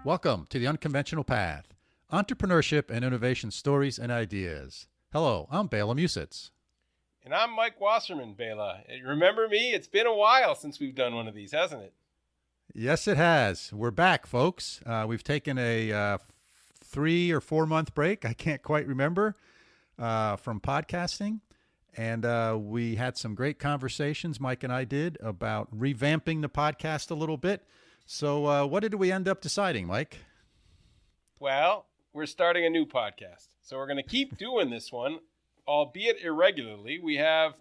Welcome to the Unconventional Path, Entrepreneurship and Innovation Stories and Ideas. Hello, I'm Bela and And I'm Mike Wasserman, Bela. Remember me? It's been a while since we've done one of these, hasn't it? Yes, it has. We're back, folks. We've taken a 3 or 4 month break. I can't quite remember from podcasting. And we had some great conversations, Mike and I did, about revamping the podcast a little bit. So what did we end up deciding, Mike? Well, we're starting a new podcast. So we're going to keep doing this one, albeit irregularly. We have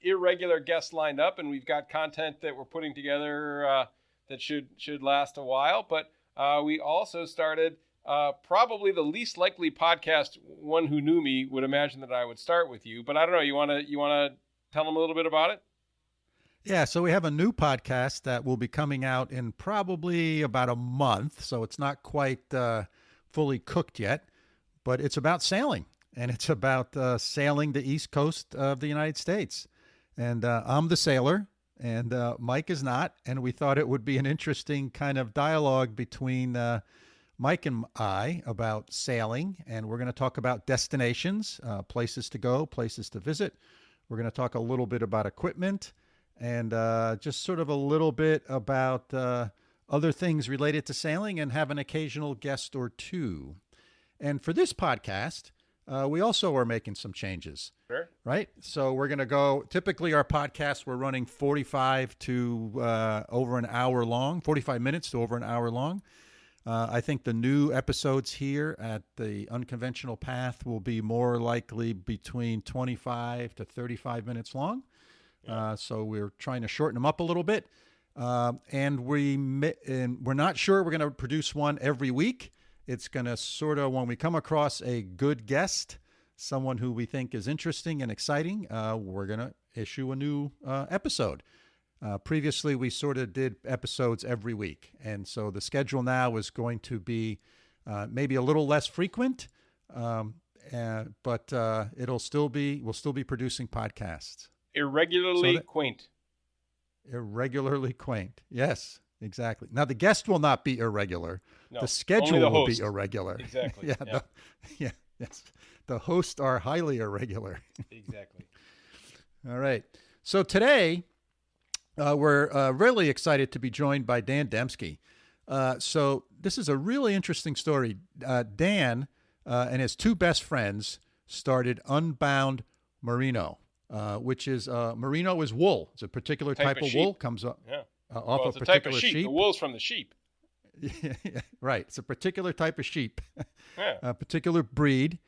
irregular guests lined up, and we've got content that we're putting together that should last a while. But we also started probably the least likely podcast. One who knew me would imagine that I would start with you. But I don't know. You want to tell them a little bit about it? Yeah, so we have a new podcast that will be coming out in probably about a month. So it's not quite fully cooked yet, but it's about sailing, and it's about sailing the East Coast of the United States. And I'm the sailor, and Mike is not. And we thought it would be an interesting kind of dialogue between Mike and I about sailing. And we're going to talk about destinations, places to go, places to visit. We're going to talk a little bit about equipment, and just sort of a little bit about other things related to sailing, and have an occasional guest or two. And for this podcast, we also are making some changes. Sure. Right? So we're going to go, typically our podcasts, we're running 45 to over an hour long, 45 minutes to over an hour long. I think the new episodes here at the Unconventional Path will be more likely between 25 to 35 minutes long. So we're trying to shorten them up a little bit. And we're not sure we're going to produce one every week. It's going to sort of, when we come across a good guest, someone who we think is interesting and exciting, we're going to issue a new episode. Previously, we sort of did episodes every week. And so the schedule now is going to be maybe a little less frequent, but we'll still be producing podcasts. Irregularly quaint. Irregularly quaint. Yes, exactly. Now, the guest will not be irregular. No, the schedule the will host. be irregular. Exactly. Yes. The hosts are highly irregular. Exactly. All right. So today, we're really excited to be joined by Dan Demsky. So this is a really interesting story. Dan and his two best friends started Unbound Merino. Which is merino is wool. It's a particular type of wool, comes up off a particular type of sheep. sheep. The wool's from the sheep. Yeah, right. It's a particular type of sheep, Yeah. a particular breed.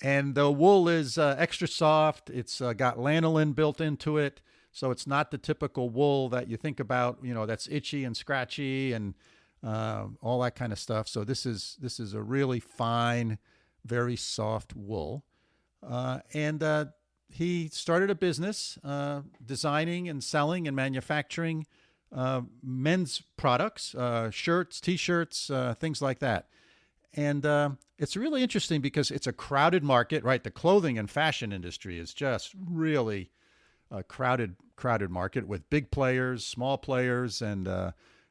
And the wool is extra soft. It's got lanolin built into it. So it's not the typical wool that you think about, that's itchy and scratchy and all that kind of stuff. So this is a really fine, very soft wool. He started a business designing and selling and manufacturing men's products, shirts, T-shirts, things like that. And it's really interesting because it's a crowded market, right? The clothing and fashion industry is just really a crowded market with big players, small players, and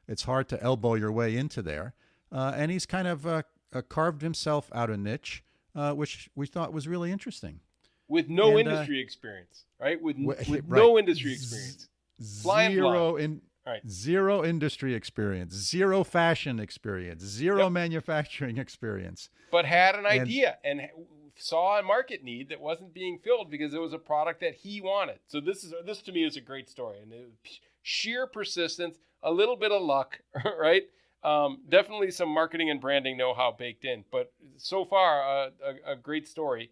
it's hard to elbow your way into there. And he's kind of carved himself out a niche, which we thought was really interesting. With no industry experience, right? With no industry experience. Zero industry experience, zero fashion experience, zero manufacturing experience. But had an idea and saw a market need that wasn't being filled because it was a product that he wanted. So this to me is a great story. And sheer persistence, a little bit of luck, right? Definitely some marketing and branding know-how baked in. But so far, a great story.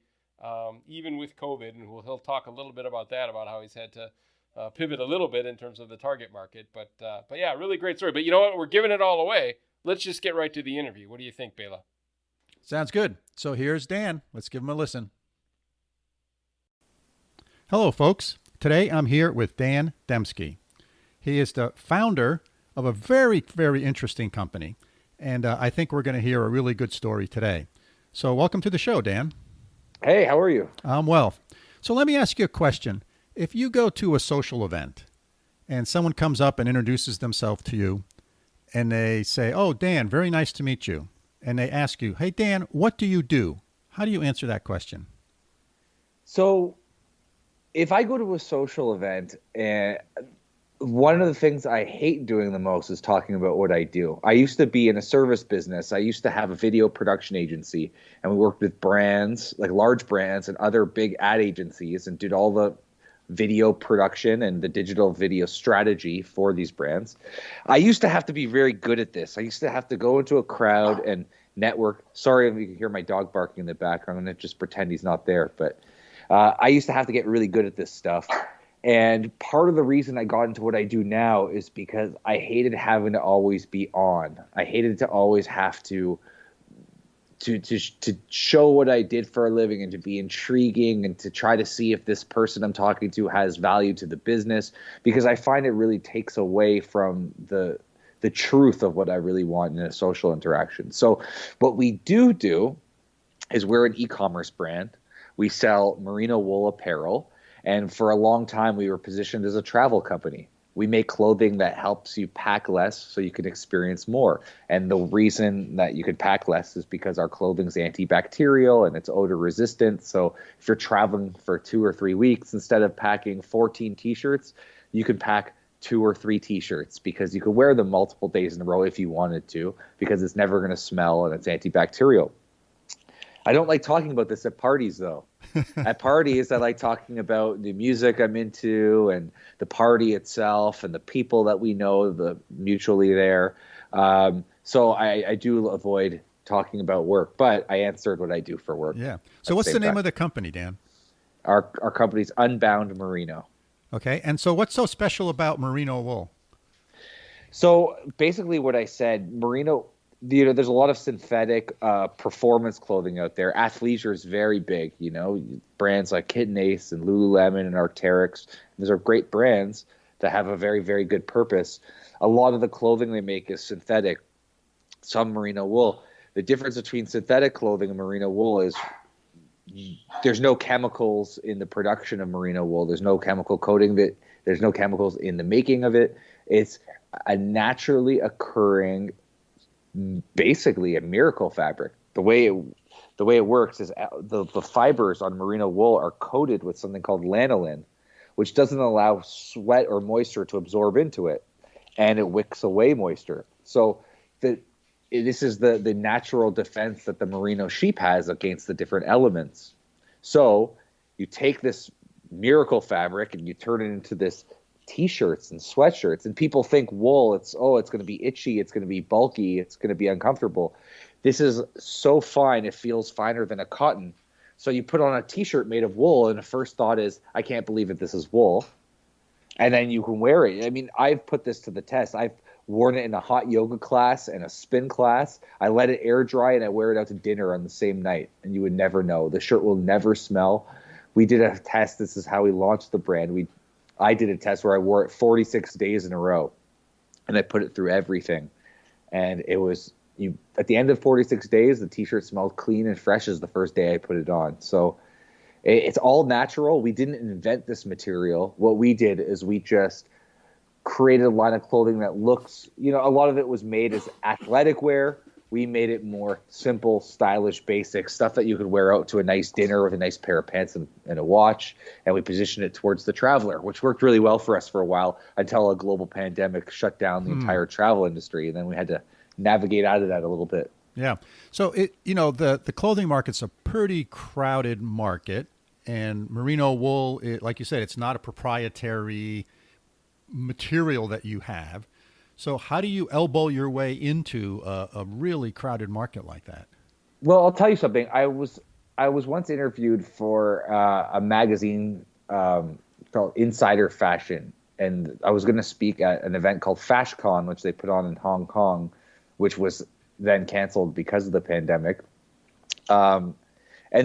Even with COVID, and he'll talk a little bit about that, about how he's had to pivot a little bit in terms of the target market. But yeah, really great story. But you know what? We're giving it all away. Let's just get right to the interview. What do you think, Bela? Sounds good. So here's Dan. Let's give him a listen. Hello, folks. Today I'm here with Dan Demsky. He is the founder of a very, very interesting company. And I think we're going to hear a really good story today. So welcome to the show, Dan. Hey, how are you? I'm well. So let me ask you a question. If you go to a social event and someone comes up and introduces themselves to you and they say, "Oh, Dan, very nice to meet you." And they ask you, "Hey, Dan, what do you do?" How do you answer that question? So if I go to a social event, and one of the things I hate doing the most is talking about what I do. I used to be in a service business. I used to have a video production agency, and we worked with brands, like large brands and other big ad agencies, and did all the video production and the digital video strategy for these brands. I used to have to be very good at this. I used to have to go into a crowd and network. Sorry if you can hear my dog barking in the background. I'm going to just pretend he's not there. But I used to have to get really good at this stuff. And part of the reason I got into what I do now is because I hated having to always be on. I hated to always have to show what I did for a living and to be intriguing and to try to see if this person I'm talking to has value to the business, because I find it really takes away from the truth of what I really want in a social interaction. So what we do is we're an e-commerce brand. We sell merino wool apparel. And for a long time, we were positioned as a travel company. We make clothing that helps you pack less so you can experience more. And the reason that you can pack less is because our clothing is antibacterial and it's odor resistant. So if you're traveling for 2 or 3 weeks, instead of packing 14 t-shirts, you can pack 2 or 3 t-shirts, because you could wear them multiple days in a row if you wanted to, because it's never going to smell and it's antibacterial. I don't like talking about this at parties, though. At parties, I like talking about the music I'm into and the party itself and the people that we know, the mutually there. So I do avoid talking about work, but I answered what I do for work. Yeah. So what's the name of the company, Dan? Our company's Unbound Merino. Okay. And so what's so special about merino wool? So basically what I said, merino, there's a lot of synthetic performance clothing out there. Athleisure is very big, brands like Kit and Ace and Lululemon and Arc'teryx. These are great brands that have a very, very good purpose. A lot of the clothing they make is synthetic, some merino wool. The difference between synthetic clothing and merino wool is there's no chemicals in the production of merino wool. There's no chemical coating that. There's no chemicals in the making of it. It's a naturally occurring, basically a miracle fabric. The way it works is the fibers on merino wool are coated with something called lanolin, which doesn't allow sweat or moisture to absorb into it, and it wicks away moisture. So this is the natural defense that the merino sheep has against the different elements. So you take this miracle fabric and you turn it into this t-shirts and sweatshirts, and people think wool, it's going to be itchy, it's going to be bulky, it's going to be uncomfortable. This is so fine, it feels finer than a cotton. So you put on a t-shirt made of wool, and the first thought is, I can't believe that this is wool. And then you can wear it. I mean, I've put this to the test. I've worn it in a hot yoga class and a spin class. I let it air dry and I wear it out to dinner on the same night, and you would never know. The shirt will never smell. We did a test. This is how we launched the brand. I did a test where I wore it 46 days in a row, and I put it through everything. And it was, at the end of 46 days, the t-shirt smelled clean and fresh as the first day I put it on. So it's all natural. We didn't invent this material. What we did is we just created a line of clothing that looks, a lot of it was made as athletic wear. We made it more simple, stylish, basic stuff that you could wear out to a nice dinner with a nice pair of pants and a watch. And we positioned it towards the traveler, which worked really well for us for a while until a global pandemic shut down the entire travel industry. And then we had to navigate out of that a little bit. Yeah. So the clothing market's a pretty crowded market, and merino wool, like you said, it's not a proprietary material that you have. So how do you elbow your way into a really crowded market like that? Well, I'll tell you something. I was once interviewed for a magazine called Insider Fashion, and I was going to speak at an event called FashCon, which they put on in Hong Kong, which was then canceled because of the pandemic. And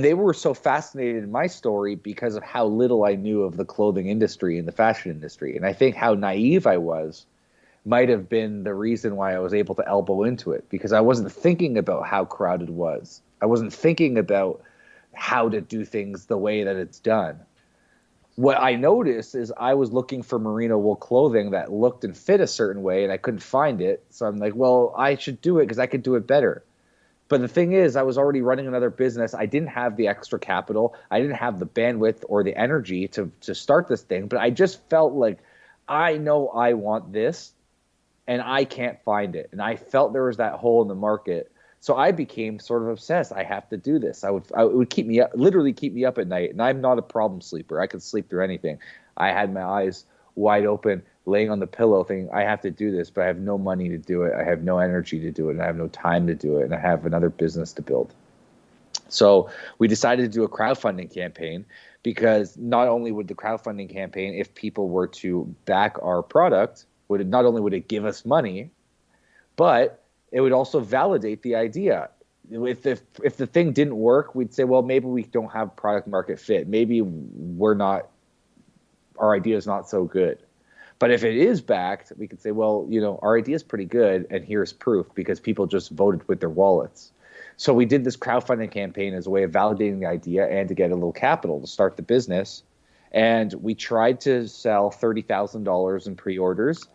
they were so fascinated in my story because of how little I knew of the clothing industry and the fashion industry. And I think how naive I was might have been the reason why I was able to elbow into it, because I wasn't thinking about how crowded it was. I wasn't thinking about how to do things the way that it's done. What I noticed is I was looking for merino wool clothing that looked and fit a certain way, and I couldn't find it. So I'm like, well, I should do it because I could do it better. But the thing is, I was already running another business. I didn't have the extra capital. I didn't have the bandwidth or the energy to start this thing. But I just felt like, I know I want this, and I can't find it. And I felt there was that hole in the market. So I became sort of obsessed. I have to do this. It would keep me up, literally keep me up at night. And I'm not a problem sleeper. I could sleep through anything. I had my eyes wide open, laying on the pillow thinking, I have to do this, but I have no money to do it. I have no energy to do it. And I have no time to do it. And I have another business to build. So we decided to do a crowdfunding campaign, because not only would the crowdfunding campaign, if people were to back our product, not only would it give us money, but it would also validate the idea. If the thing didn't work, we'd say, well, maybe we don't have product market fit. Maybe our idea is not so good. But if it is backed, we could say, well, our idea is pretty good, and here's proof, because people just voted with their wallets. So we did this crowdfunding campaign as a way of validating the idea and to get a little capital to start the business. And we tried to sell $30,000 in pre-orders,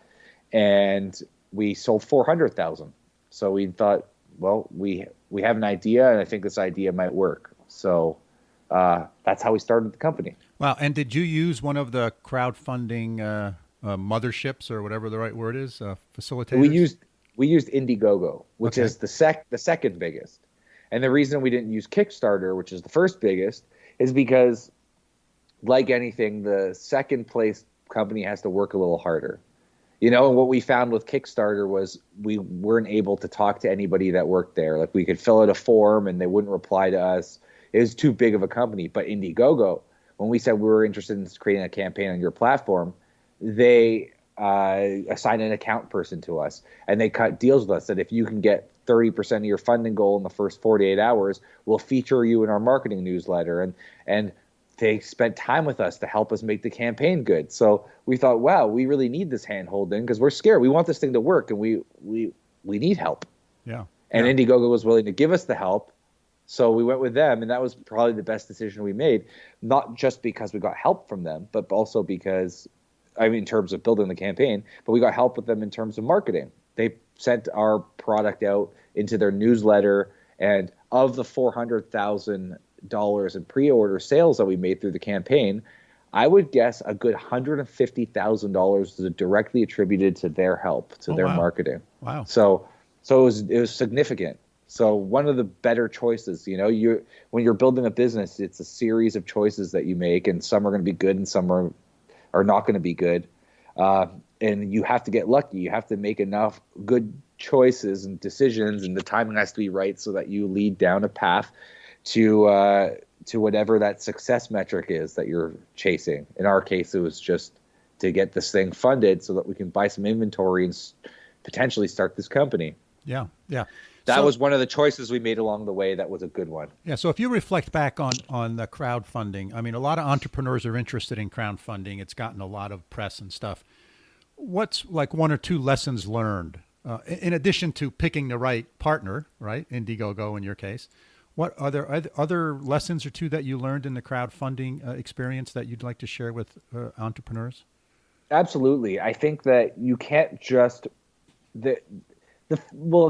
and we sold 400,000. So we thought, well, we have an idea, and I think this idea might work. So that's how we started the company. Wow. And did you use one of the crowdfunding motherships, or whatever the right word is, facilitators? We used Indiegogo, which is the second biggest. And the reason we didn't use Kickstarter, which is the first biggest, is because, like anything, the second place company has to work a little harder. And what we found with Kickstarter was we weren't able to talk to anybody that worked there. Like, we could fill out a form and they wouldn't reply to us. It was too big of a company. But Indiegogo, when we said we were interested in creating a campaign on your platform, they assigned an account person to us, and they cut deals with us that if you can get 30% of your funding goal in the first 48 hours, we'll feature you in our marketing newsletter. And they spent time with us to help us make the campaign good. So we thought, wow, we really need this hand holding, because we're scared. We want this thing to work, and we need help. Yeah. And Indiegogo was willing to give us the help. So we went with them, and that was probably the best decision we made, not just because we got help from them, but also because, in terms of building the campaign, but we got help with them in terms of marketing. They sent our product out into their newsletter, and of the $400,000 in pre-order sales that we made through the campaign, I would guess a good $150,000 is directly attributed to their help, to their marketing. Wow. So it was significant. So one of the better choices, when you're building a business, it's a series of choices that you make, and some are going to be good and some are not going to be good. And you have to get lucky. You have to make enough good choices and decisions, and the timing has to be right so that you lead down a path to whatever that success metric is that you're chasing. In our case, it was just to get this thing funded so that we can buy some inventory and potentially start this company. Yeah, yeah. That was one of the choices we made along the way. That was a good one. Yeah. So if you reflect back on the crowdfunding, a lot of entrepreneurs are interested in crowdfunding. It's gotten a lot of press and stuff. What's like one or two lessons learned, in addition to picking the right partner, right? Indiegogo in your case. What other lessons or two that you learned in the crowdfunding experience that you'd like to share with entrepreneurs? Absolutely. I think that you can't just a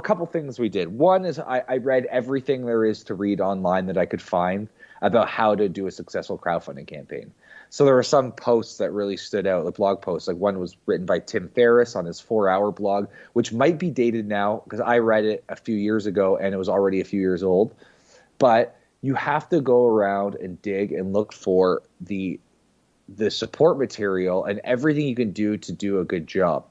couple things we did. One is I read everything there is to read online that I could find about how to do a successful crowdfunding campaign. So there were some posts that really stood out, like blog posts. Like one was written by Tim Ferriss on his 4-hour blog, which might be dated now because I read it a few years ago and it was already a few years old. But you have to go around and dig and look for the support material and everything you can do to do a good job.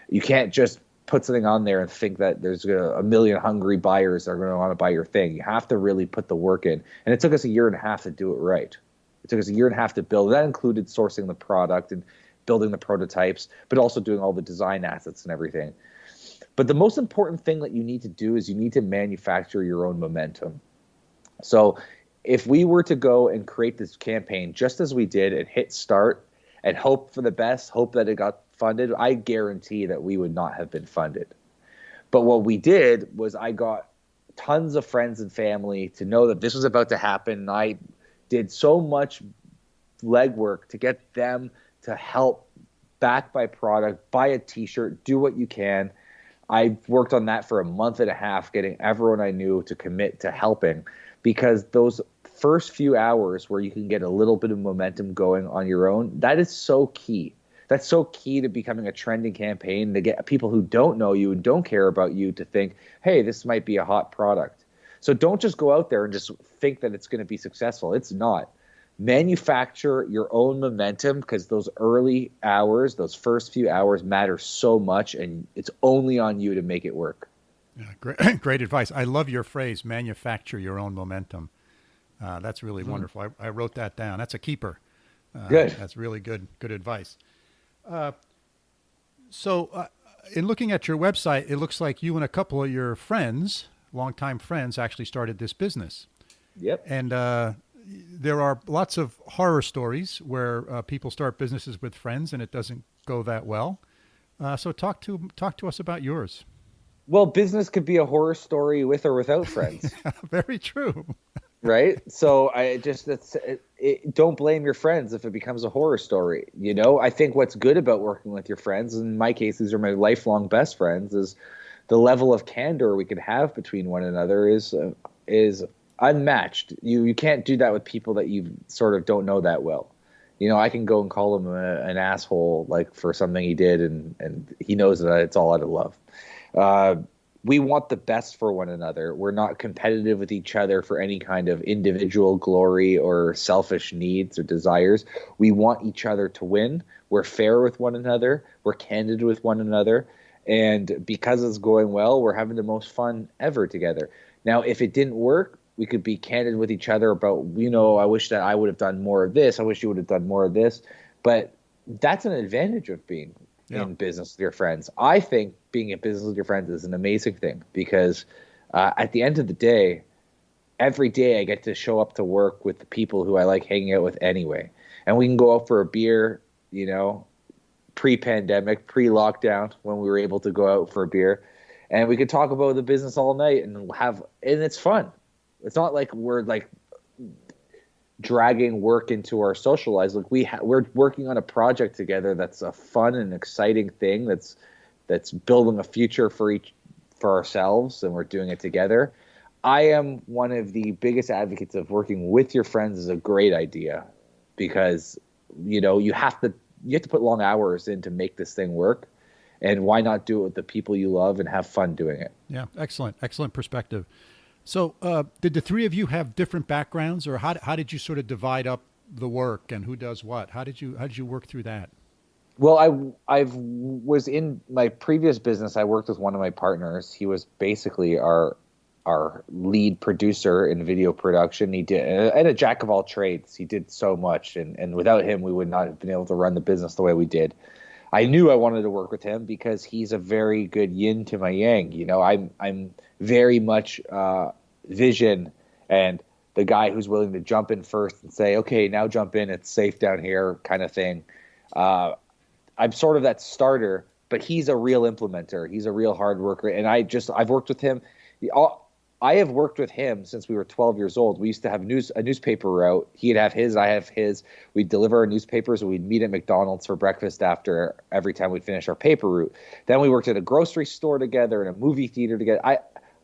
You can't just put something on there and think that there's a million hungry buyers that are going to want to buy your thing. You have to really put the work in. And it took us a year and a half to do it right. It took us a year and a half to build. That included sourcing the product and building the prototypes, but also doing all the design assets and everything. But the most important thing that you need to do is you need to manufacture your own momentum. So if we were to go and create this campaign just as we did and hit start and hope for the best, hope that it got funded, I guarantee that we would not have been funded. But what we did was I got tons of friends and family to know that this was about to happen. And I did so much legwork to get them to help back my product, buy a t-shirt, do what you can. I worked on that for a month and a half, getting everyone I knew to commit to helping, because those first few hours where you can get a little bit of momentum going on your own, that is so key. That's so key to becoming a trending campaign, to get people who don't know you and don't care about you to think, hey, this might be a hot product. So don't just go out there and just think that it's going to be successful. It's not. Manufacture your own momentum, because those early hours, those first few hours matter so much, and it's only on you to make it work. Yeah, great advice. I love your phrase, manufacture your own momentum. That's really wonderful. I wrote that down. That's a keeper. Good. That's really good advice. So in looking at your website, it looks like you and a couple of your friends, longtime friends, actually started this business. Yep. And there are lots of horror stories where people start businesses with friends and it doesn't go that well. So talk to us about yours. Well, business could be a horror story with or without friends. Very true. Right? So don't blame your friends if it becomes a horror story. You know, I think what's good about working with your friends, in my case, these are my lifelong best friends, is the level of candor we can have between one another is unmatched. You can't do that with people that you sort of don't know that well. You know, I can go and call him an asshole like for something he did, and he knows that it's all out of love. We want the best for one another. We're not competitive with each other for any kind of individual glory or selfish needs or desires. We want each other to win. We're fair with one another. We're candid with one another. And because it's going well, we're having the most fun ever together. Now, if it didn't work, we could be candid with each other about, you know, I wish that I would have done more of this. I wish you would have done more of this. But that's an advantage of being in business with your friends. I think being in business with your friends is an amazing thing, because at the end of the day, every day I get to show up to work with the people who I like hanging out with anyway. And we can go out for a beer, you know, pre-pandemic, pre-lockdown, when we were able to go out for a beer, and we could talk about the business all night and it's fun. It's not like we're like dragging work into our social lives. Like we're working on a project together that's a fun and exciting thing that's building a future for ourselves, and we're doing it together. I am one of the biggest advocates of working with your friends is a great idea, because you know you have to put long hours in to make this thing work, and why not do it with the people you love and have fun doing it? Yeah, excellent perspective. So did the three of you have different backgrounds, or how did you sort of divide up the work and who does what? How did you work through that? Well, I was in my previous business. I worked with one of my partners. He was basically our lead producer in video production. He did, and a jack of all trades. He did so much, and without him, we would not have been able to run the business the way we did. I knew I wanted to work with him because he's a very good yin to my yang. You know, I'm very much vision and the guy who's willing to jump in first and say, okay, now jump in, it's safe down here kind of thing. I'm sort of that starter, but he's a real implementer. He's a real hard worker. And I've worked with him. I have worked with him since we were 12 years old. We used to have a newspaper route. He'd have his, I have his. We'd deliver our newspapers, and we'd meet at McDonald's for breakfast after every time we'd finish our paper route. Then we worked at a grocery store together and a movie theater together.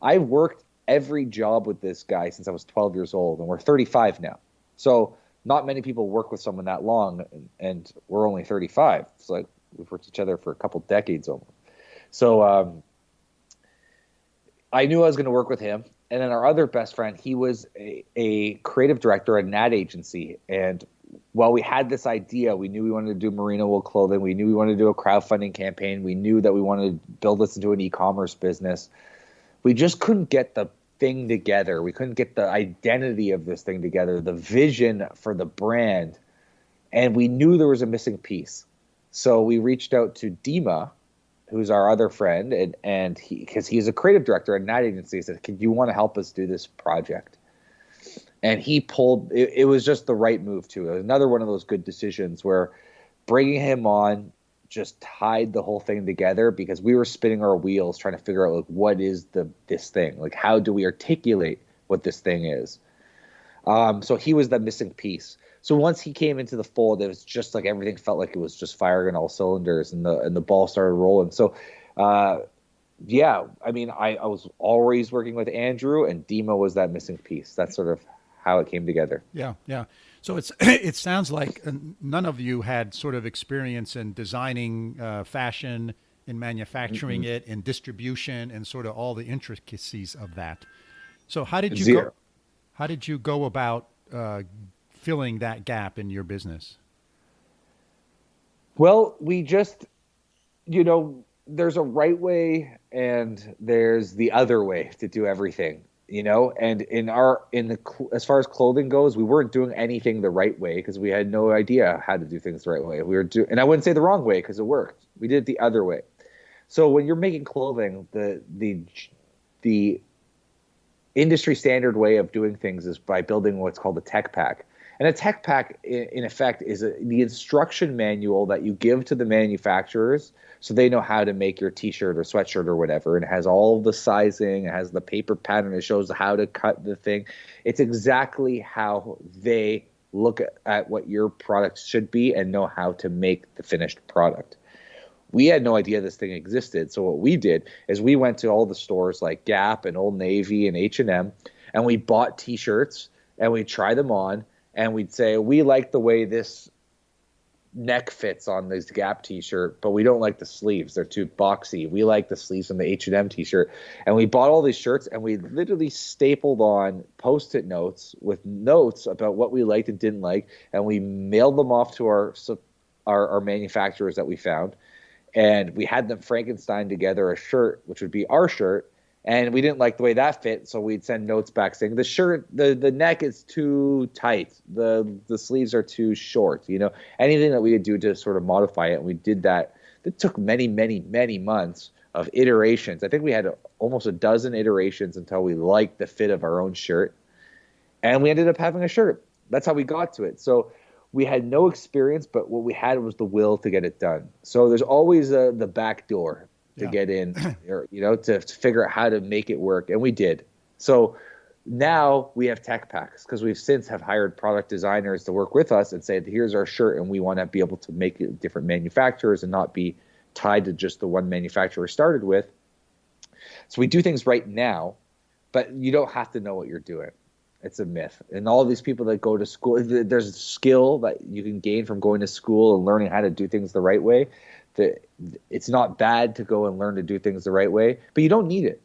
I worked every job with this guy since I was 12 years old, and we're 35 now. So not many people work with someone that long, and we're only 35. It's like we've worked with each other for a couple decades almost. So I knew I was going to work with him. And then our other best friend, he was a creative director at an ad agency. And while we had this idea, we knew we wanted to do merino wool clothing. We knew we wanted to do a crowdfunding campaign. We knew that we wanted to build this into an e-commerce business. We just couldn't get the thing together. We couldn't get the identity of this thing together, the vision for the brand. And we knew there was a missing piece. So we reached out to Dima, who's our other friend, and because he's a creative director at an ad agency, he said, "Could you want to help us do this project?" And he pulled. It was just the right move too. It was another one of those good decisions where bringing him on just tied the whole thing together, because we were spinning our wheels trying to figure out like what is this thing, like how do we articulate what this thing is. So he was the missing piece. So once he came into the fold, it was just like everything felt like it was just firing on all cylinders, and the ball started rolling. So, yeah, I mean, I was always working with Andrew, and Dima was that missing piece. That's sort of how it came together. Yeah, yeah. So it sounds like none of you had sort of experience in designing fashion, in manufacturing it, in distribution, and sort of all the intricacies of that. So how did you Zero. go? How did you go about filling that gap in your business? Well, we just, there's a right way and there's the other way to do everything, and as far as clothing goes, we weren't doing anything the right way because we had no idea how to do things the right way. And I wouldn't say the wrong way because it worked. We did it the other way. So when you're making clothing, the industry standard way of doing things is by building what's called a tech pack. And a tech pack, in effect, is the instruction manual that you give to the manufacturers so they know how to make your T-shirt or sweatshirt or whatever. And it has all the sizing, it has the paper pattern, it shows how to cut the thing. It's exactly how they look at what your product should be and know how to make the finished product. We had no idea this thing existed. So what we did is we went to all the stores like Gap and Old Navy and H&M, and we bought T-shirts and we tried them on. And we'd say, we like the way this neck fits on this Gap T-shirt, but we don't like the sleeves. They're too boxy. We like the sleeves on the H&M T-shirt. And we bought all these shirts, and we literally stapled on Post-it notes with notes about what we liked and didn't like, and we mailed them off to our manufacturers that we found. And we had them Frankenstein together a shirt, which would be our shirt. And we didn't like the way that fit, so we'd send notes back saying the shirt, the neck is too tight, the sleeves are too short. Anything that we could do to sort of modify it. And we did that. It took many, many, many months of iterations. I think we had almost a dozen iterations until we liked the fit of our own shirt, and we ended up having a shirt. That's how we got to it. So we had no experience, but what we had was the will to get it done. So there's always the back door to get in, or, to figure out how to make it work. And we did. So now we have tech packs because we've since have hired product designers to work with us and said, here's our shirt. And we want to be able to make it different manufacturers and not be tied to just the one manufacturer we started with. So we do things right now, but you don't have to know what you're doing. It's a myth. And all these people that go to school, there's a skill that you can gain from going to school and learning how to do things the right way. It's not bad to go and learn to do things the right way, but you don't need it.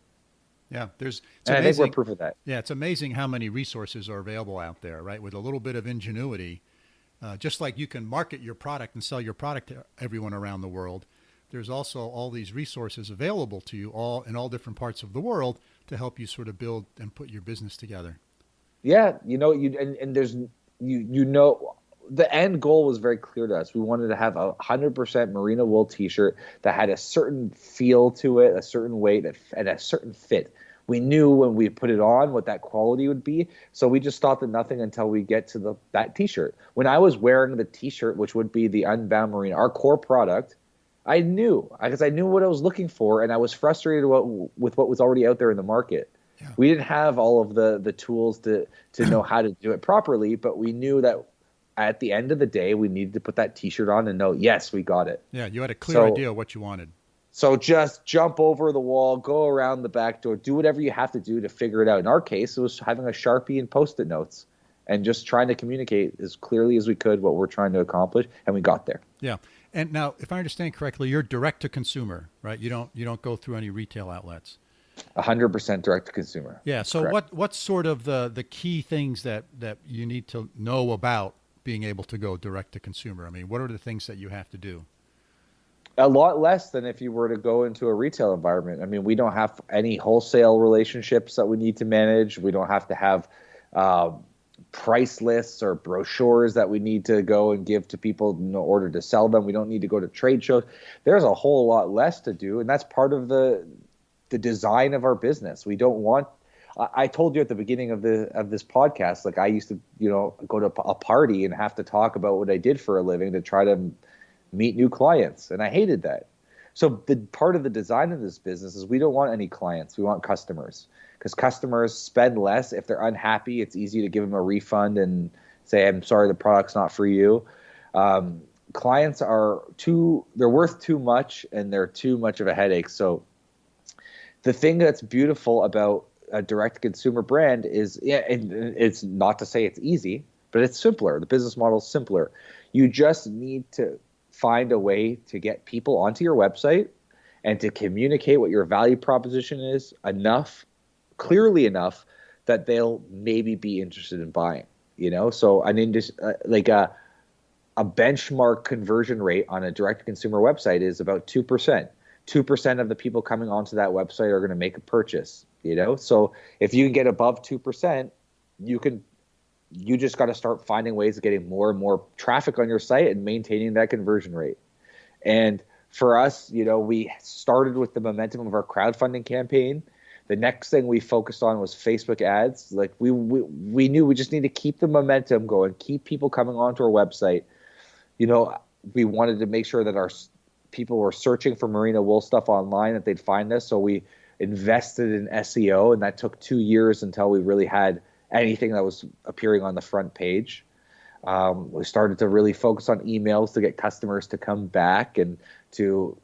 Yeah, I think we're proof of that. Yeah, it's amazing how many resources are available out there, right? With a little bit of ingenuity, just like you can market your product and sell your product to everyone around the world, there's also all these resources available to you all in all different parts of the world to help you sort of build and put your business together. Yeah, there's the end goal was very clear to us. We wanted to have 100% merino wool T-shirt that had a certain feel to it, a certain weight, and a certain fit. We knew when we put it on what that quality would be, so we just thought that nothing until we get to that T-shirt. When I was wearing the T-shirt, which would be the Unbound Merino, our core product, I knew because I knew what I was looking for, and I was frustrated with what was already out there in the market. Yeah. We didn't have all of the tools to know how to do it properly, but we knew that at the end of the day, we needed to put that T-shirt on and know, yes, we got it. Yeah, you had a clear idea of what you wanted. So just jump over the wall, go around the back door, do whatever you have to do to figure it out. In our case, it was having a Sharpie and Post-it notes and just trying to communicate as clearly as we could what we're trying to accomplish, and we got there. Yeah. And now, if I understand correctly, you're direct to consumer, right? You don't go through any retail outlets. 100% direct to consumer. Yeah. So what's sort of the key things that you need to know about being able to go direct to consumer? I mean, what are the things that you have to do? A lot less than if you were to go into a retail environment. I mean, we don't have any wholesale relationships that we need to manage. We don't have to have price lists or brochures that we need to go and give to people in order to sell them. We don't need to go to trade shows. There's a whole lot less to do, and that's part of the design of our business. We don't want. I told you at the beginning of this podcast, like I used to, go to a party and have to talk about what I did for a living to try to meet new clients, and I hated that. So the part of the design of this business is we don't want any clients. We want customers, because customers spend less. If they're unhappy, it's easy to give them a refund and say, I'm sorry, the product's not for you. Clients they're worth too much and they're too much of a headache. So the thing that's beautiful about a direct consumer brand is, it's not to say it's easy, but it's simpler. The business model is simpler. You just need to find a way to get people onto your website and to communicate what your value proposition is clearly enough that they'll maybe be interested in buying, So a benchmark conversion rate on a direct consumer website is about 2%. 2% of the people coming onto that website are going to make a purchase, So if you can get above 2%, you just got to start finding ways of getting more and more traffic on your site and maintaining that conversion rate. And for us, we started with the momentum of our crowdfunding campaign. The next thing we focused on was Facebook ads. Like we knew we just need to keep the momentum going, keep people coming onto our website. We wanted to make sure that our people were searching for merino wool stuff online, that they'd find us. So we invested in SEO, and that took 2 years until we really had anything that was appearing on the front page. We started to really focus on emails to get customers to come back and to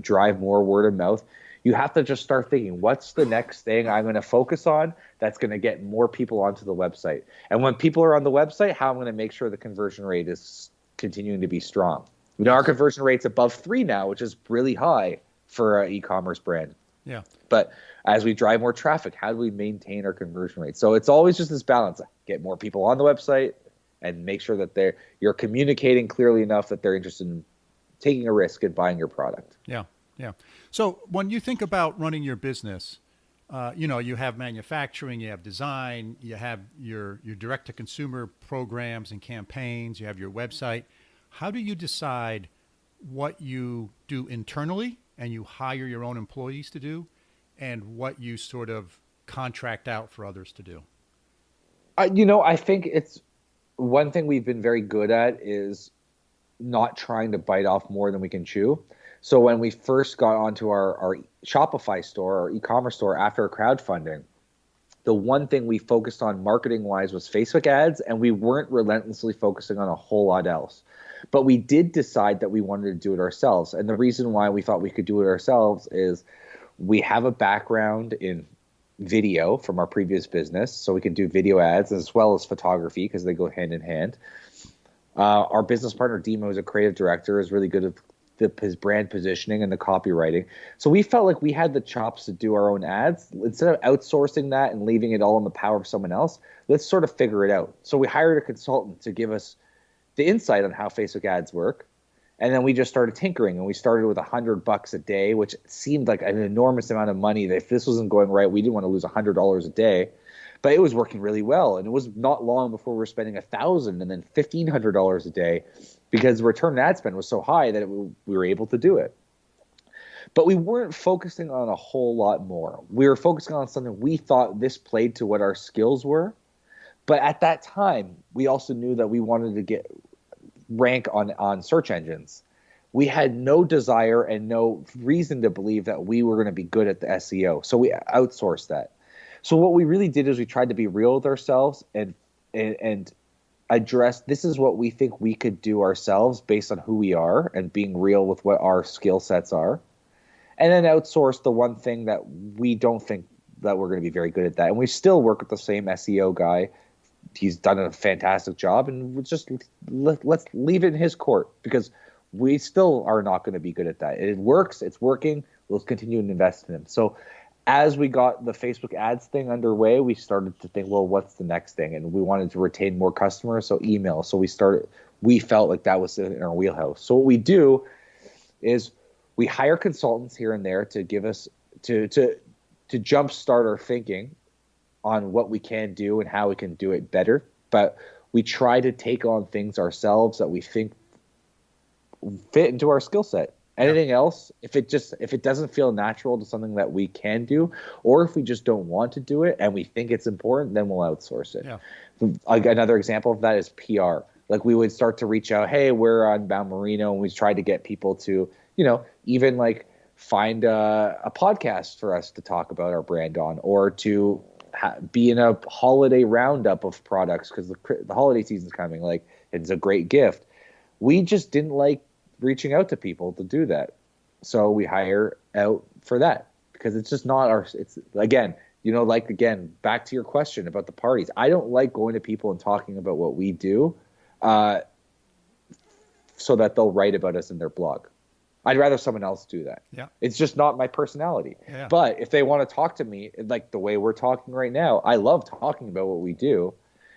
drive more word of mouth. You have to just start thinking, what's the next thing I'm going to focus on that's going to get more people onto the website? And when people are on the website, how I'm going to make sure the conversion rate is continuing to be strong. Our conversion rate's above 3 now, which is really high for an e-commerce brand. Yeah. But as we drive more traffic, how do we maintain our conversion rate? So it's always just this balance. Get more people on the website and make sure that you're communicating clearly enough that they're interested in taking a risk and buying your product. Yeah. Yeah. So when you think about running your business, you have manufacturing, you have design, you have your direct-to-consumer programs and campaigns, you have your website. How do you decide what you do internally and you hire your own employees to do, and what you sort of contract out for others to do? I think it's one thing we've been very good at is not trying to bite off more than we can chew. So when we first got onto our Shopify store, our e-commerce store after crowdfunding, the one thing we focused on marketing-wise was Facebook ads, and we weren't relentlessly focusing on a whole lot else. But we did decide that we wanted to do it ourselves. And the reason why we thought we could do it ourselves is we have a background in video from our previous business, so we can do video ads as well as photography because they go hand in hand. Our business partner, Dima, who's a creative director, is really good at his brand positioning and the copywriting. So we felt like we had the chops to do our own ads. Instead of outsourcing that and leaving it all in the power of someone else, let's sort of figure it out. So we hired a consultant to give us the insight on how Facebook ads work. And then we just started tinkering, and we started with $100 a day, which seemed like an enormous amount of money. That if this wasn't going right, we didn't want to lose $100 a day. But it was working really well, and it was not long before we were spending $1,000 and then $1,500 a day, because the return on ad spend was so high that we were able to do it. But we weren't focusing on a whole lot more. We were focusing on something we thought this played to what our skills were. But at that time, we also knew that we wanted to get rank on search engines. We had no desire and no reason to believe that we were going to be good at the SEO. So we outsourced that. So what we really did is we tried to be real with ourselves and address, this is what we think we could do ourselves based on who we are and being real with what our skill sets are. And then outsource the one thing that we don't think that we're going to be very good at that. And we still work with the same SEO guy. He's done a fantastic job, and let's leave it in his court, because we still are not going to be good at that. It works. It's working. We'll continue to invest in him. So as we got the Facebook ads thing underway, we started to think, well, what's the next thing? And we wanted to retain more customers, so email. So we felt like that was in our wheelhouse. So what we do is we hire consultants here and there to give us to jumpstart our thinking on what we can do and how we can do it better. But we try to take on things ourselves that we think fit into our skill set. Anything else, if it doesn't feel natural to something that we can do, or if we just don't want to do it and we think it's important, then we'll outsource it. Yeah. Like another example of that is PR. Like we would start to reach out, hey, we're Unbound Merino, and we tried to get people to, even like find a podcast for us to talk about our brand on, or to be in a holiday roundup of products because the holiday season's coming. Like, it's a great gift. We just didn't like reaching out to people to do that. So we hire out for that because it's just not it's again, back to your question about the parties. I don't like going to people and talking about what we do so that they'll write about us in their blog. I'd rather someone else do that. Yeah. It's just not my personality. Yeah. But if they want to talk to me like the way we're talking right now, I love talking about what we do.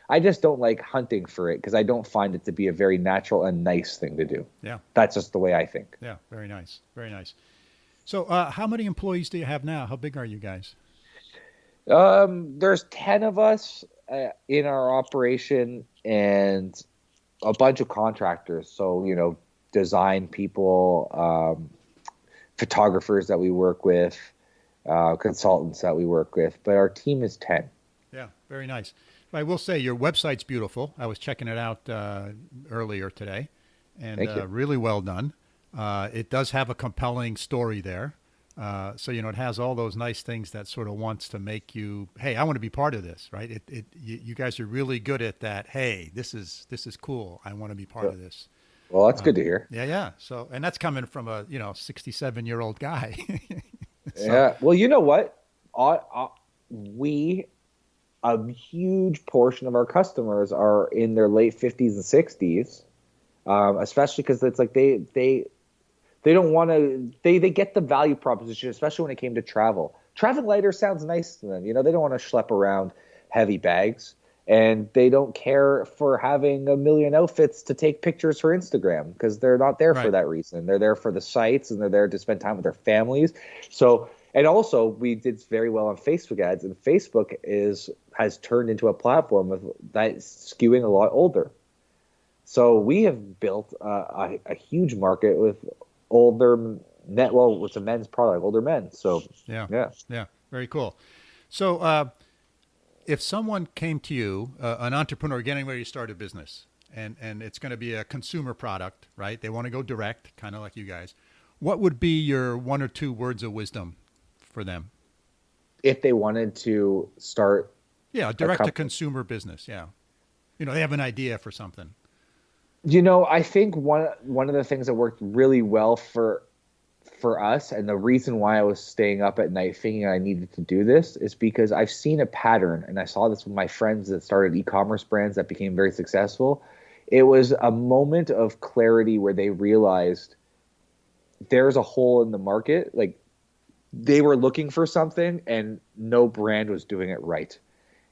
I just don't like hunting for it because I don't find it to be a very natural and nice thing to do. Yeah. That's just the way I think. Yeah. Very nice. Very nice. So how many employees do you have now? How big are you guys? There's 10 of us in our operation and a bunch of contractors. So, design people, photographers that we work with, consultants that we work with, but our team is 10. Yeah, very nice. I will say your website's beautiful. I was checking it out earlier today, and really well done. It does have a compelling story there. So, it has all those nice things that sort of wants to make you, hey, I want to be part of this, right? You guys are really good at that. Hey, this is cool. I want to be part of this. Well, that's good to hear. Yeah. So, and that's coming from a 67-year-old guy. So, yeah. Well, you know what? A huge portion of our customers are in their late 50s and 60s, especially because it's like they don't want to. They get the value proposition, especially when it came to travel. Traveling lighter sounds nice to them. They don't want to schlep around heavy bags. And they don't care for having a million outfits to take pictures for Instagram because they're not there for that reason. They're there for the sites and they're there to spend time with their families. So, and also we did very well on Facebook ads, and Facebook has turned into a platform that's skewing a lot older. So we have built a huge market with older men. Well, it's a men's product, older men. So yeah, very cool. So, if someone came to you, an entrepreneur getting ready to start a business, and it's going to be a consumer product, right? They want to go direct, kind of like you guys. What would be your 1 or 2 words of wisdom for them? If they wanted to start a direct-to-consumer business, they have an idea for something. I think one of the things that worked really well for us, and the reason why I was staying up at night thinking I needed to do this, is because I've seen a pattern, and I saw this with my friends that started e-commerce brands that became very successful. It was a moment of clarity where they realized there's a hole in the market. Like, they were looking for something and no brand was doing it right.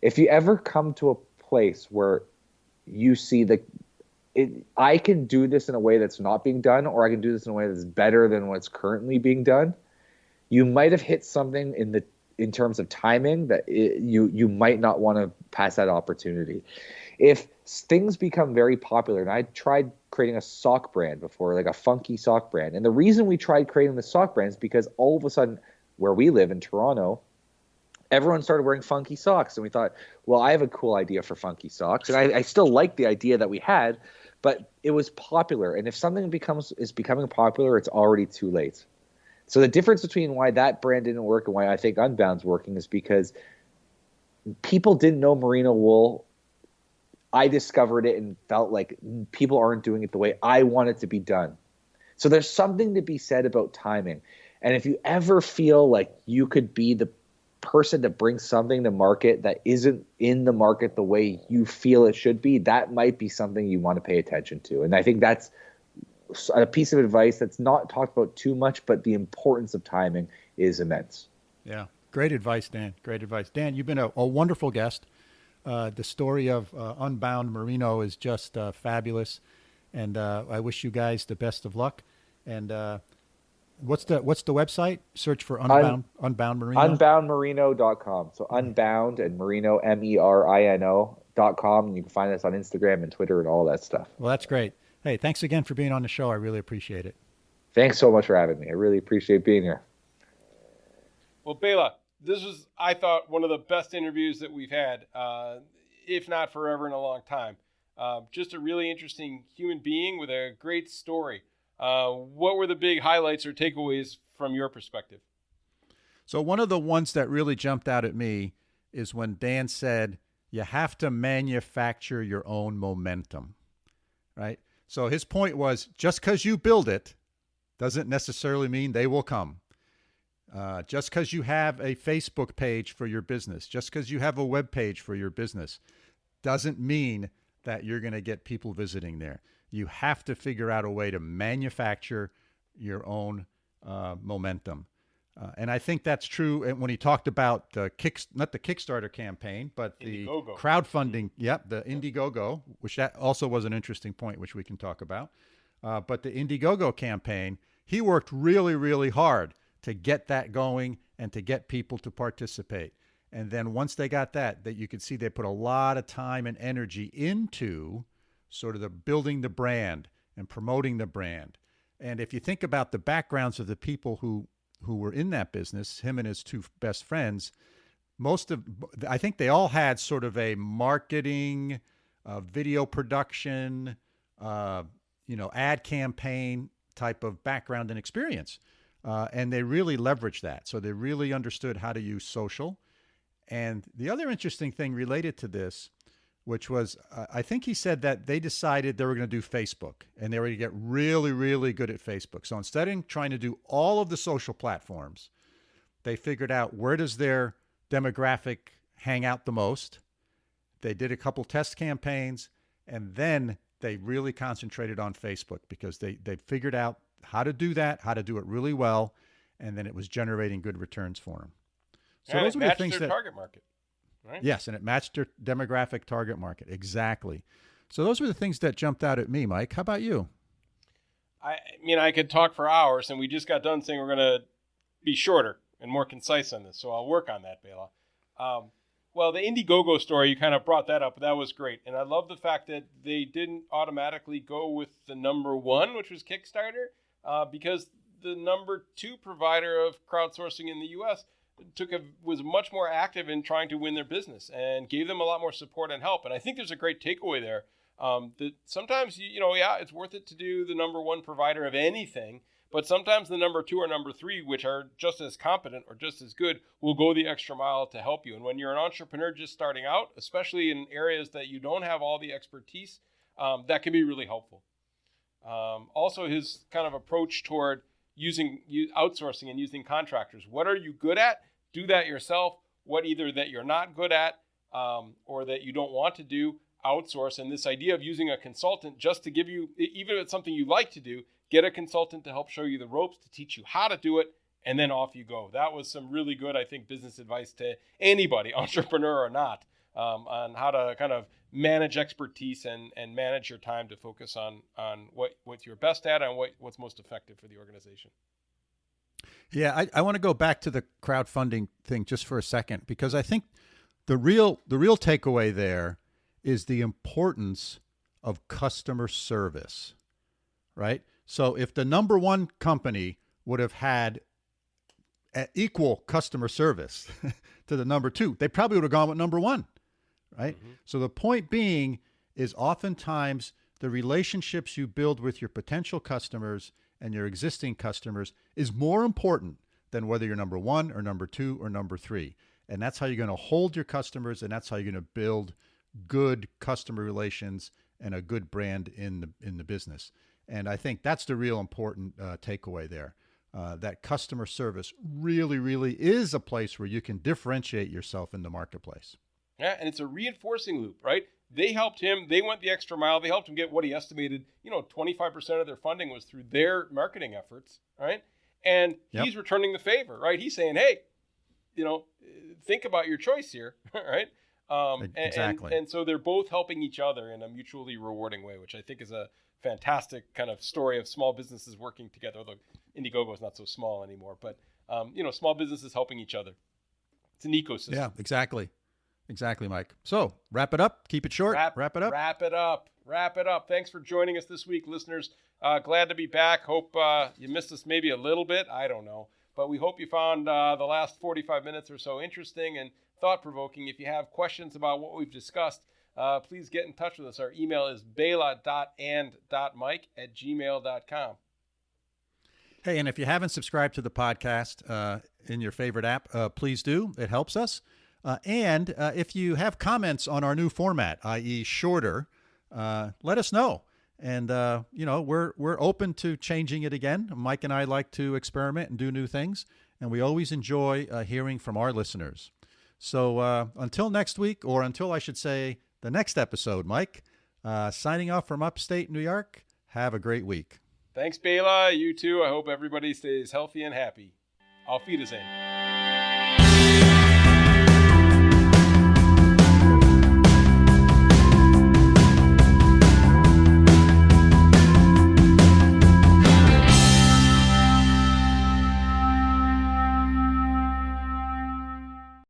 If you ever come to a place where you see I can do this in a way that's not being done, or I can do this in a way that's better than what's currently being done, you might have hit something in terms of timing that you might not want to pass that opportunity. If things become very popular, and I tried creating a sock brand before, like a funky sock brand, and the reason we tried creating the sock brand is because all of a sudden, where we live in Toronto, everyone started wearing funky socks, and we thought, well, I have a cool idea for funky socks, and I still like the idea that we had, but it was popular. And if something is becoming popular, it's already too late. So the difference between why that brand didn't work and why I think Unbound's working is because people didn't know merino wool. I discovered it and felt like people aren't doing it the way I want it to be done. So there's something to be said about timing. And if you ever feel like you could be the person to bring something to market that isn't in the market the way you feel it should be, that might be something you want to pay attention to. And I think that's a piece of advice that's not talked about too much, but the importance of timing is immense. Yeah. Great advice, Dan. Great advice. Dan, you've been a wonderful guest. The story of Unbound Merino is just fabulous. And I wish you guys the best of luck. And what's the website? Search for Unbound Merino. Unboundmerino.com. So Unbound and Merino, MERINO.com. And you can find us on Instagram and Twitter and all that stuff. Well, that's great. Hey, thanks again for being on the show. I really appreciate it. Thanks so much for having me. I really appreciate being here. Well, Bela, this was, I thought, one of the best interviews that we've had, if not forever, in a long time. Just a really interesting human being with a great story. What were the big highlights or takeaways from your perspective? So one of the ones that really jumped out at me is when Dan said, you have to manufacture your own momentum, right? So his point was, just because you build it doesn't necessarily mean they will come. Just because you have a Facebook page for your business, just because you have a web page for your business, doesn't mean that you're going to get people visiting there. You have to figure out a way to manufacture your own momentum. And I think that's true. And when he talked about not the Kickstarter campaign, but the Indiegogo. crowdfunding, the Indiegogo, which that also was an interesting point, which we can talk about. But the Indiegogo campaign, he worked really, really hard to get that going and to get people to participate. And then once they got that you could see they put a lot of time and energy into sort of the building the brand and promoting the brand. And if you think about the backgrounds of the people who were in that business, him and his two best friends, I think they all had sort of a marketing, video production, ad campaign type of background and experience. And they really leveraged that. So they really understood how to use social. And the other interesting thing related to this, which was, I think he said that they decided they were going to do Facebook and they were going to get really, really good at Facebook. So instead of trying to do all of the social platforms, they figured out where does their demographic hang out the most. They did a couple test campaigns, and then they really concentrated on Facebook because they figured out how to do that, how to do it really well, and then it was generating good returns for them. So and those were the things their that target market. Right? Yes, and it matched their demographic target market. Exactly. So those were the things that jumped out at me, Mike. How about you? I mean, I could talk for hours, and we just got done saying we're going to be shorter and more concise on this, so I'll work on that, Bela. Well, the Indiegogo story, you kind of brought that up. That was great. And I love the fact that they didn't automatically go with the number one, which was Kickstarter, because the number two provider of crowdsourcing in the U.S. was much more active in trying to win their business and gave them a lot more support and help. And I think there's a great takeaway there. That sometimes, it's worth it to do the number one provider of anything, but sometimes the number two or number three, which are just as competent or just as good, will go the extra mile to help you. And when you're an entrepreneur just starting out, especially in areas that you don't have all the expertise, that can be really helpful. Also, his kind of approach toward using outsourcing and using contractors. What are you good at? Do that yourself. What either that you're not good at or that you don't want to do, outsource. And this idea of using a consultant just to give you, even if it's something you like to do, get a consultant to help show you the ropes, to teach you how to do it, and then off you go. That was some really good, I think, business advice to anybody, entrepreneur or not, on how to kind of manage expertise and manage your time to focus on what you're best at and what's most effective for the organization. Yeah, I want to go back to the crowdfunding thing just for a second, because I think the real takeaway there is the importance of customer service, right? So if the number one company would have had equal customer service to the number two, they probably would have gone with number one, right? Mm-hmm. So the point being is oftentimes the relationships you build with your potential customers and your existing customers is more important than whether you're number one or number two or number three. And that's how you're going to hold your customers, and that's how you're going to build good customer relations and a good brand in the business. And I think that's the real important takeaway there. That customer service really, really is a place where you can differentiate yourself in the marketplace. Yeah, and it's a reinforcing loop, right? They helped him. They went the extra mile. They helped him get what he estimated, 25% of their funding was through their marketing efforts, right? And he's returning the favor, right? He's saying, hey, think about your choice here, right? Exactly. And so they're both helping each other in a mutually rewarding way, which I think is a fantastic kind of story of small businesses working together. Although Indiegogo is not so small anymore, but small businesses helping each other. It's an ecosystem. Yeah, exactly. Exactly, Mike. So wrap it up. Keep it short. Wrap it up. Wrap it up. Thanks for joining us this week, listeners. Glad to be back. Hope you missed us maybe a little bit. I don't know. But we hope you found the last 45 minutes or so interesting and thought-provoking. If you have questions about what we've discussed, please get in touch with us. Our email is bela.and.mike@gmail.com. Hey, and if you haven't subscribed to the podcast in your favorite app, please do. It helps us. And if you have comments on our new format, i.e. shorter, let us know. And, we're open to changing it again. Mike and I like to experiment and do new things, and we always enjoy hearing from our listeners. So until next week, or until I should say the next episode, Mike, signing off from upstate New York, have a great week. Thanks, Bela. You too. I hope everybody stays healthy and happy. Auf Wiedersehen.